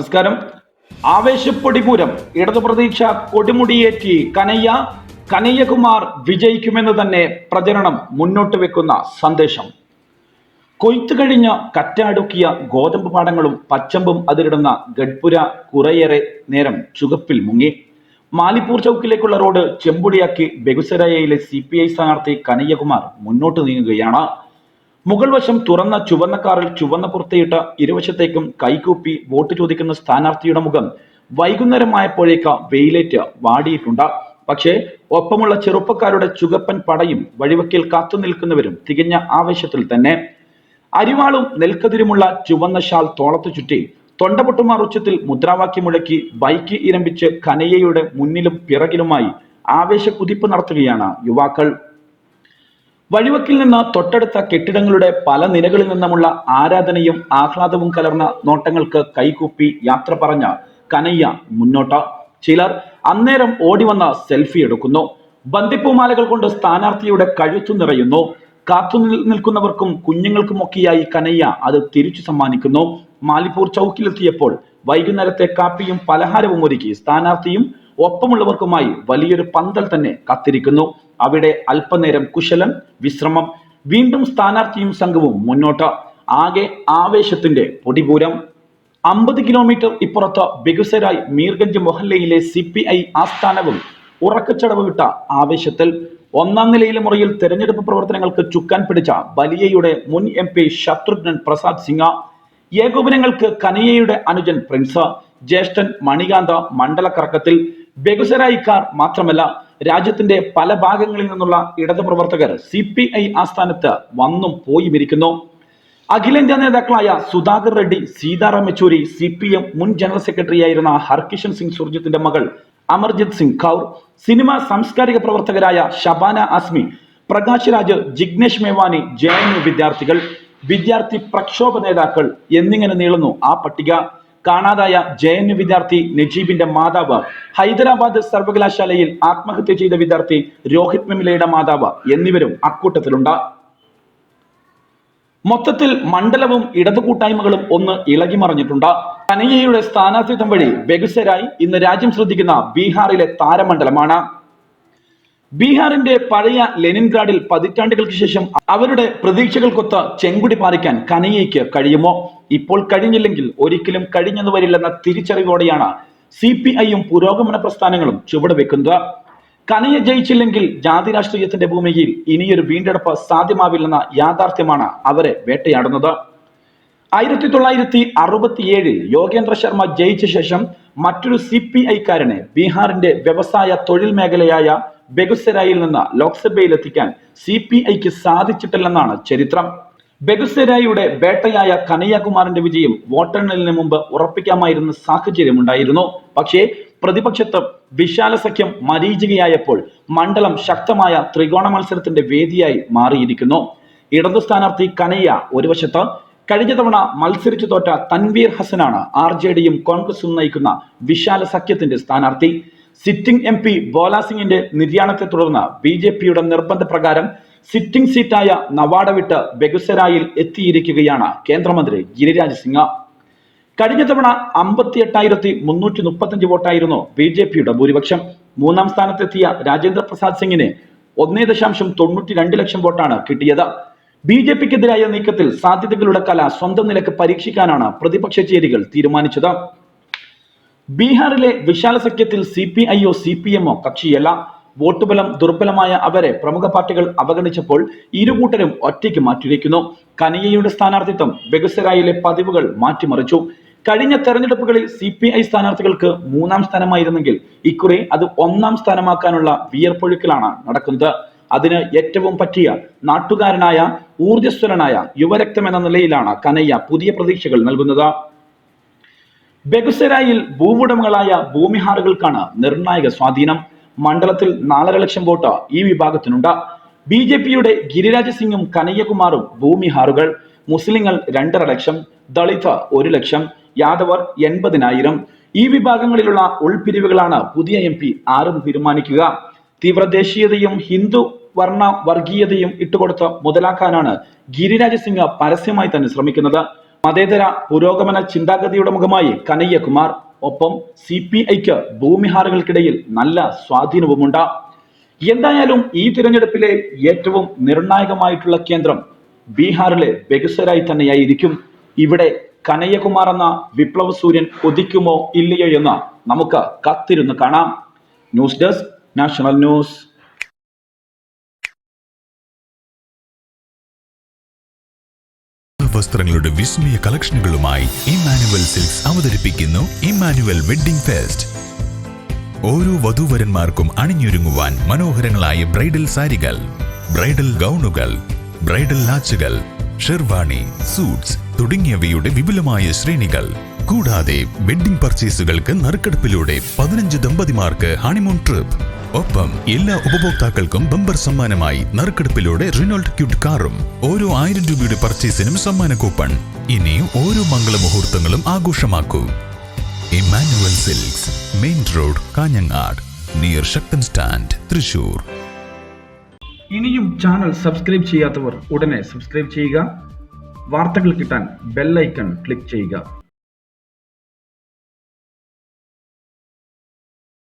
നമസ്കാരം. ആവേശപ്പൊടിപൂരം ഇടതുപ്രതീക്ഷ കൊടുമുടിയേറ്റി കനയ്യകുമാർ വിജയിക്കുമെന്ന് തന്നെ പ്രചരണം മുന്നോട്ട് വെക്കുന്ന സന്ദേശം. കൊയ്ത്തു കഴിഞ്ഞ കറ്റാടുക്കിയ ഗോതമ്പ് പാടങ്ങളും പച്ചമ്പും അതിരിടുന്ന ഗഡ്പുര കുറേയേറെ നേരം ചുവപ്പിൽ മുങ്ങി. മാലിപ്പൂർ ചൗക്കിലേക്കുള്ള റോഡ് ചെമ്പുടിയാക്കി ബെഗുസരായയിലെ CPI സ്ഥാനാർത്ഥി കനയ്യകുമാർ മുന്നോട്ട് നീങ്ങുകയാണ്. മുകൾ വശം തുറന്ന ചുവന്ന കാറിൽ ചുവന്ന കുർത്തയിട്ട ഇരുവശത്തേക്കും കൈകൂപ്പി വോട്ട് ചോദിക്കുന്ന സ്ഥാനാർത്ഥിയുടെ മുഖം വൈകുന്നേരമായപ്പോഴേക്ക് വെയിലേറ്റ് വാടിയിട്ടുണ്ട്. പക്ഷേ ഒപ്പമുള്ള ചെറുപ്പക്കാരുടെ ചുകപ്പൻ പടയും വഴിവക്കിൽ കാത്തു നിൽക്കുന്നവരും തികഞ്ഞ ആവേശത്തിൽ തന്നെ. അരിവാളും നെൽക്കതിരുമുള്ള ചുവന്ന ഷാൾ തോളത്തു ചുറ്റി തൊണ്ടപൊട്ടുമാർ ഉച്ചത്തിൽ മുദ്രാവാക്യം മുഴക്കി ബൈക്ക് ഇരമ്പിച്ച് കനയ്യയുടെ മുന്നിലും പിറകിലുമായി ആവേശ കുതിപ്പ് നടത്തുകയാണ് യുവാക്കൾ. വഴിവക്കിൽ നിന്ന് തൊട്ടടുത്ത കെട്ടിടങ്ങളുടെ പല നിലകളിൽ നിന്നുമുള്ള ആരാധനയും ആഹ്ലാദവും കലർന്ന നോട്ടങ്ങൾക്ക് കൈകൂപ്പി യാത്ര പറഞ്ഞ കനയ്യ മുന്നോട്ട്. ചിലർ അന്നേരം ഓടി വന്ന സെൽഫി എടുക്കുന്നു. ബന്ദിപ്പൂമാലകൾ കൊണ്ട് സ്ഥാനാർത്ഥിയുടെ കഴുത്തു നിറയുന്നു. കാത്തു നിൽക്കുന്നവർക്കും കുഞ്ഞുങ്ങൾക്കുമൊക്കെയായി കനയ്യ അത് തിരിച്ചു സമ്മാനിക്കുന്നു. മാലിപ്പൂർ ചൗക്കിലെത്തിയപ്പോൾ വൈകുന്നേരത്തെ കാപ്പിയും പലഹാരവും ഒരുക്കി സ്ഥാനാർത്ഥിയും ഒപ്പമുള്ളവർക്കുമായി വലിയൊരു പന്തൽ തന്നെ കാത്തിരിക്കുന്നു. അവിടെ അല്പനേരം കുശലം വിശ്രമം. വീണ്ടും സ്ഥാനാർത്ഥിയും സംഘവും മുന്നോട്ട്. ആകെ ആവേശത്തിന്റെ പൊടിപൂരം. 50 കിലോമീറ്റർ ഇപ്പുറത്ത് ബെഗുസരായ് മീർഗഞ്ച് മൊഹല്ലയിലെ CPI ആസ്ഥാനവും ഉറക്കച്ചടവ് വിട്ട ആവേശത്തിൽ. ഒന്നാം നിലയിലെ മുറിയിൽ തെരഞ്ഞെടുപ്പ് പ്രവർത്തനങ്ങൾക്ക് ചുക്കാൻ പിടിച്ച ബലിയയുടെ മുൻ MP ശത്രുഘ്നൻ പ്രസാദ് സിംഗ്, ഏകോപനങ്ങൾക്ക് കനയ്യയുടെ അനുജൻ പ്രിൻസ്, ജ്യേഷ്ഠൻ മണികാന്ത മണ്ഡലക്കറക്കത്തിൽ. ബെഗുസരായിക്കാർ മാത്രമല്ല, രാജ്യത്തിന്റെ പല ഭാഗങ്ങളിൽ നിന്നുള്ള ഇടതു പ്രവർത്തകർ CPI ആസ്ഥാനത്ത് വന്നും പോയുമിരിക്കുന്നു. അഖിലേന്ത്യാ നേതാക്കളായ സുധാകർ റെഡ്ഡി, സീതാറാം യെച്ചൂരി, CPM മുൻ ജനറൽ സെക്രട്ടറിയായിരുന്ന ഹർകിഷൻ സിംഗ് സുർജിത്തിന്റെ മകൾ അമർജിത് സിംഗ് കൗർ, സിനിമ സാംസ്കാരിക പ്രവർത്തകരായ ഷബാന ആസ്മി, പ്രകാശ് രാജ്, ജിഗ്നേഷ് മേവാനി, JNU വിദ്യാർത്ഥികൾ, വിദ്യാർത്ഥി പ്രക്ഷോഭ നേതാക്കൾ എന്നിങ്ങനെ നീളുന്നു ആ പട്ടിക. കാണാതായ JNU വിദ്യാർത്ഥി നജീബിന്റെ മാതാവ്, ഹൈദരാബാദ് സർവകലാശാലയിൽ ആത്മഹത്യ ചെയ്ത വിദ്യാർത്ഥി രോഹിത് മെമിലയുടെ മാതാവ് എന്നിവരും അക്കൂട്ടത്തിലുണ്ട്. മൊത്തത്തിൽ മണ്ഡലവും ഇടതു കൂട്ടായ്മകളും ഒന്ന് ഇളകി മറിഞ്ഞിട്ടുണ്ട്. കനയ്യയുടെ സ്ഥാനാർത്ഥിത്വം വഴി ബെഗുസരായ് ഇന്ന് രാജ്യം ശ്രദ്ധിക്കുന്ന ബീഹാറിലെ താരമണ്ഡലമാണ്. ബീഹാറിന്റെ പഴയ ലെനിൻഗ്രാഡിൽ പതിറ്റാണ്ടുകൾക്ക് ശേഷം അവരുടെ പ്രതീക്ഷകൾക്കൊത്ത് ചെങ്കുടി പാറിക്കാൻ കനയ്യയ്ക്ക് കഴിയുമോ? ഇപ്പോൾ കഴിഞ്ഞില്ലെങ്കിൽ ഒരിക്കലും കഴിഞ്ഞെന്ന് വരില്ലെന്ന തിരിച്ചറിവോടെയാണ് CPIയും പുരോഗമന പ്രസ്ഥാനങ്ങളും ചുവടുവെക്കുന്നത്. കനയ്യ ജയിച്ചില്ലെങ്കിൽ ജാതി രാഷ്ട്രീയത്തിന്റെ ഭൂമിയിൽ ഇനിയൊരു വീണ്ടെടുപ്പ് സാധ്യമാവില്ലെന്ന യാഥാർത്ഥ്യമാണ് അവരെ വേട്ടയാടുന്നത്. 1967 യോഗേന്ദ്ര ശർമ്മ ജയിച്ച ശേഷം മറ്റൊരു CPIക്കാരനെ ബീഹാറിന്റെ വ്യവസായ തൊഴിൽ മേഖലയായ ബെഗുസരായിൽ നിന്ന് ലോക്സഭയിൽ എത്തിക്കാൻ CPIക്ക് സാധിച്ചിട്ടില്ലെന്നാണ് ചരിത്രം. ബെഗുസരായിയുടെ വേട്ടയായ കനയ്യകുമാറിന്റെ വിജയം വോട്ടെണ്ണലിന് മുമ്പ് ഉറപ്പിക്കാമായിരുന്ന സാഹചര്യമുണ്ടായിരുന്നു. പക്ഷേ പ്രതിപക്ഷത്ത് വിശാല സഖ്യം മരീചികയായപ്പോൾ മണ്ഡലം ശക്തമായ ത്രികോണ മത്സരത്തിന്റെ വേദിയായി മാറിയിരിക്കുന്നു. ഇടതു സ്ഥാനാർത്ഥി കനയ്യ ഒരു വശത്ത്, കഴിഞ്ഞ തവണ മത്സരിച്ചു തോറ്റ തൻവീർ ഹസനാണ് RJDയും കോൺഗ്രസും നയിക്കുന്ന വിശാല സഖ്യത്തിന്റെ സ്ഥാനാർത്ഥി. സിറ്റിംഗ് MP ബോല സിംഗിന്റെ നിര്യാണത്തെ തുടർന്ന് BJPയുടെ നിർബന്ധപ്രകാരം സിറ്റിംഗ് സീറ്റായ നവാഡ വിട്ട് ബെഗുസരായിൽ എത്തിയിരിക്കുകയാണ് കേന്ദ്രമന്ത്രി ഗിരിരാജ് സിംഗ്. കഴിഞ്ഞ തവണ 58,335 വോട്ടായിരുന്നു BJPയുടെ ഭൂരിപക്ഷം. മൂന്നാം സ്ഥാനത്തെത്തിയ രാജേന്ദ്ര പ്രസാദ് സിംഗിന് 1.92 ലക്ഷം വോട്ടാണ് കിട്ടിയത്. BJPക്കെതിരായ നീക്കത്തിൽ സാധ്യതകളുടെ കല സ്വന്തം നിലക്ക് പരീക്ഷിക്കാനാണ് പ്രതിപക്ഷ ചേരികൾ തീരുമാനിച്ചത്. ബീഹാറിലെ വിശാല സഖ്യത്തിൽ CPIയോ CPMോ കക്ഷിയല്ല. വോട്ടുബലം ദുർബലമായ അവരെ പ്രമുഖ പാർട്ടികൾ അവഗണിച്ചപ്പോൾ ഇരുകൂട്ടരും ഒറ്റയ്ക്ക് മാറ്റിവെക്കുന്നു. കനയ്യയുടെ സ്ഥാനാർത്ഥിത്വം ബെഗുസരായിലെ പതിവുകൾ മാറ്റിമറിച്ചു. കഴിഞ്ഞ തെരഞ്ഞെടുപ്പുകളിൽ CPI സ്ഥാനാർത്ഥികൾക്ക് 3ാം സ്ഥാനമായിരുന്നെങ്കിൽ ഇക്കുറി അത് 1ാം സ്ഥാനമാക്കാനുള്ള വിയർപ്പൊഴുക്കലാണ് നടക്കുന്നത്. അതിന് ഏറ്റവും പറ്റിയ നാട്ടുകാരനായ ഊർജ്ജസ്വലനായ യുവരക്തം എന്ന നിലയിലാണ് കനയ്യ പുതിയ പ്രതീക്ഷകൾ നൽകുന്നത്. ബെഗുസരായിൽ ഭൂവുടമകളായ ഭൂമിഹാറുകൾക്കാണ് നിർണായക സ്വാധീനം. മണ്ഡലത്തിൽ 4.5 ലക്ഷം വോട്ട് ഈ വിഭാഗത്തിനുണ്ട്. BJPയുടെ ഗിരിരാജ് സിംഗും കനയ്യകുമാറും ഭൂമിഹാറുകൾ. മുസ്ലിങ്ങൾ 2.5 ലക്ഷം, ദളിത് 1 ലക്ഷം, യാദവർ 80,000. ഈ വിഭാഗങ്ങളിലുള്ള ഉൾപിരിവുകളാണ് പുതിയ MP ആരെന്ന് തീരുമാനിക്കുക. തീവ്രദേശീയതയും ഹിന്ദു വർണ്ണ വർഗീയതയും ഇട്ടുകൊടുത്ത് മുതലാക്കാനാണ് ഗിരിരാജ് സിംഗ് പരസ്യമായി തന്നെ ശ്രമിക്കുന്നത്. മതേതര പുരോഗമന ചിന്താഗതിയുടെ മുഖമായി കനയ്യകുമാർ. ഒപ്പം CPIക്ക് ഭൂമിഹാറുകൾക്കിടയിൽ നല്ല സ്വാധീനവുമുണ്ട്. എന്തായാലും ഈ തിരഞ്ഞെടുപ്പിലെ ഏറ്റവും നിർണായകമായിട്ടുള്ള കേന്ദ്രം ബീഹാറിലെ ബെഗുസരായി തന്നെയായിരിക്കും. ഇവിടെ കനയ്യകുമാർ എന്ന വിപ്ലവ സൂര്യൻ ഉദിക്കുമോ ഇല്ലയോ എന്ന് നമുക്ക് കാത്തിരുന്ന് കാണാം. News desk, national news. വസ്ത്രങ്ങളുടെ വിസ്മയ കളക്ഷനുകളുമായി ഇമ്മാനുവൽ സിൽക്സ് അവതരിപ്പിക്കുന്നു ഇമ്മാനുവൽ വെഡ്ഡിംഗ് ഫെസ്റ്റ്. ഓരോ വധൂവരന്മാർക്കും അണിഞ്ഞൊരുങ്ങുവാൻ മനോഹരങ്ങളായ ബ്രൈഡൽ സാരികൾ, ബ്രൈഡൽ ഗൗണുകൾ, ബ്രൈഡൽ ലാച്ചുകൾ, ഷെർവാണി, സൂട്ട്സ് തുടങ്ങിയവയുടെ വിപുലമായ ശ്രേണികൾ. കൂടാതെ വെഡ്ഡിംഗ് പർച്ചേസുകൾക്ക് നറുക്കെടുപ്പിലൂടെ 15 ദമ്പതിമാർക്ക് ഹണിമൂൺ ട്രിപ്പ്. ഒപ്പം എല്ലാ ഉപഭോക്താക്കൾക്കും ബമ്പർ സമ്മാനമായി നറുക്കെടുപ്പിലൂടെ റിനോൾട്ട് ക്യൂട്ട് കാറും. ഓരോ 1000 രൂപയുടെ പർച്ചേസിനും സമ്മാന കൂപ്പൺ. ഇനി ഓരോ മംഗളമുഹൂർത്തങ്ങളും ആഘോഷമാക്കൂ. Emmanuel Silks, main road, Kanhangad, near Sakthan stand, Thrissur. ഇനിയും ചാനൽ സബ്സ്ക്രൈബ് ചെയ്യാത്തവർ ഉടനെ സബ്സ്ക്രൈബ് ചെയ്യുക. വാർത്തകൾ കിട്ടാൻ ബെൽ ഐക്കൺ ക്ലിക്ക് ചെയ്യുക.